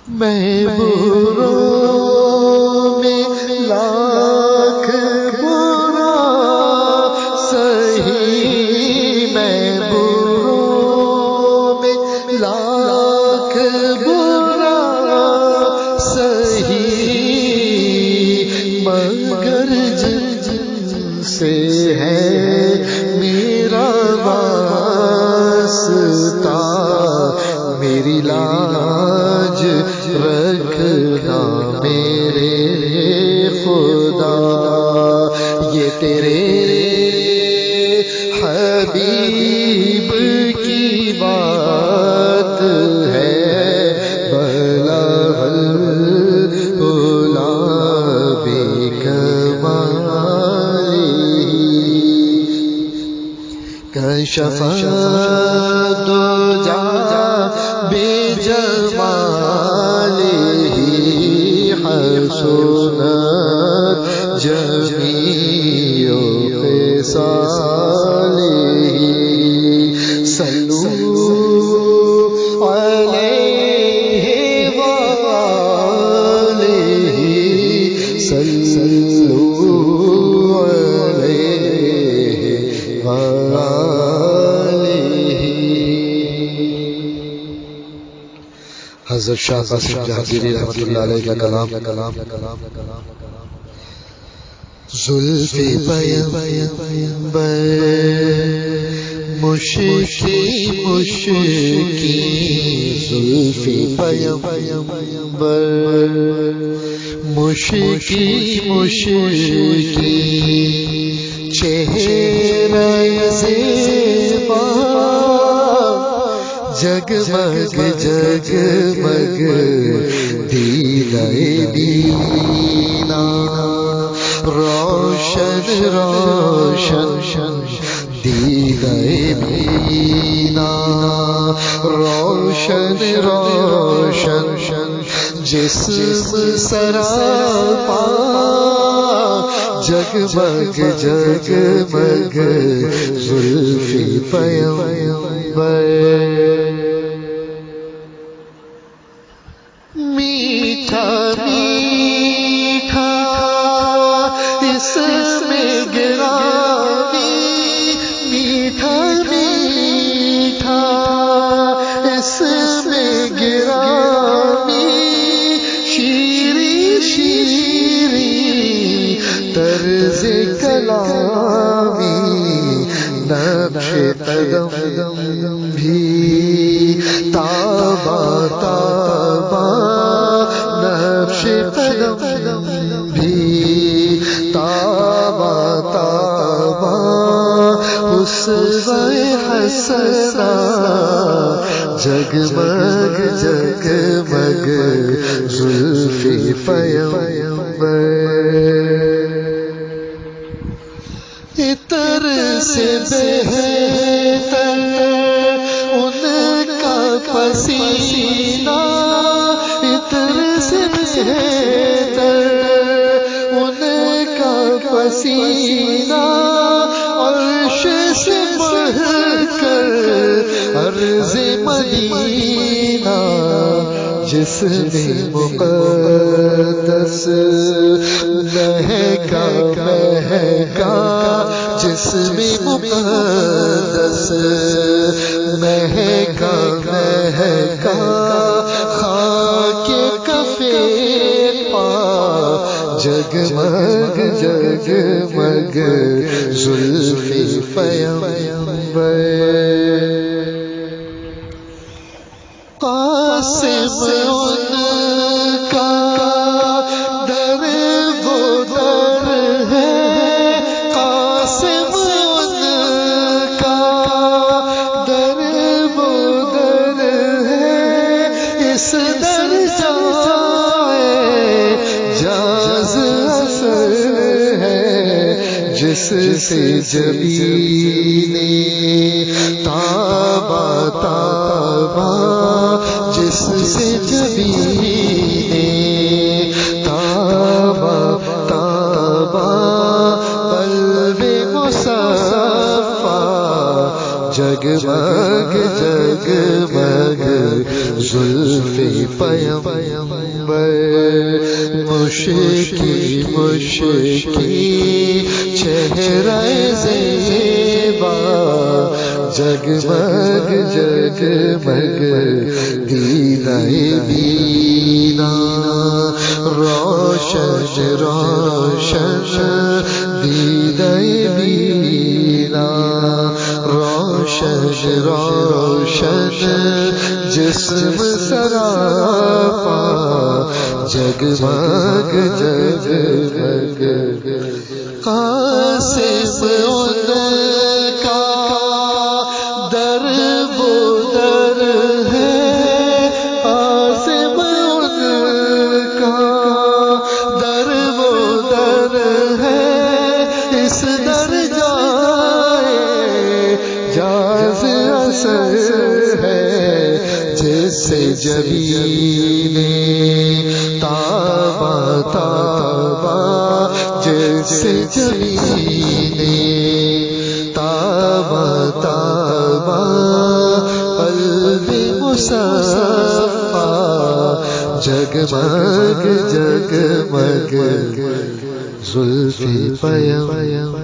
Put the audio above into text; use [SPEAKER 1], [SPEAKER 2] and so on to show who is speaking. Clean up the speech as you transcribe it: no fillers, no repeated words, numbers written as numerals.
[SPEAKER 1] میں بروں میں لاکھ برا سہی، میں بروں میں لاکھ برا سہی، مگر جن سے ہے میرا واسطہ، میری لاج رکھنا میرے خدا، یہ تیرے حبیب کی بات ہے، بلغ العلا بکمالہ، کشف الدجی بجمالہ، حسنت جمیع خصالہ، صلوا علیہ وآلہ، صلوا علیہ وآلہ۔ حضرت شاہ قاسم جہانگیری رحمۃ اللہ علیہ کا کلام، زلف پیمبر مشکی مشکی، زلف پیمبر مشکی مشکی، چہرہ زیبا جگمگ جگمگ، دیدہ بینا روشن روشن، دیدہ بینا روشن روشن، جسم سراپا جگمگ جگمگ، زلف پیمبر، میٹھا میٹھا اس میں گرامی، میٹھا میٹھا اس میں گرامی، شیریں شیریں طرز کلامی، نقش قدم بھی تابا تابا، نقش قدم بھی تابا تابا، اسوہ حسنہ جگمگ جگمگ، زلف پیمبر، عطر سے بہتر ان کا پسینہ، عطر سے بہتر ان کا پسینہ، عرش سے بڑھ کر عرض مدینہ، جسم مقدس مہکا مہکا، جسم مقدس مہکا مہکا، خاک کفے پا جگمگ جگمگ، زلف پیمبر، قاسم ان کا در وہ در ہے، قاسم ان کا در وہ در ہے، اس در جائے جاز اثر ہے، جس سے جبین تابا تابا، جس سے جبین تابا تابا، قلب مصفا جگ جگمگ جگمگ زلف پیمبر مشکی مشکی چہرہ زیبا جگمگ جگمگ دینہ بینا روشن روشن دینہ بینا روشن روشن جسم سراپا جگمگ جگمگ قاسم ان کا در بدر ہے قاسم ان کا در بدر ہے اس در جائے جاز اثر ہے جس سے جبین تابا تابا جس سے جبین تابا تابا قلب مصفا جگمگ جگمگ زلف پیمبر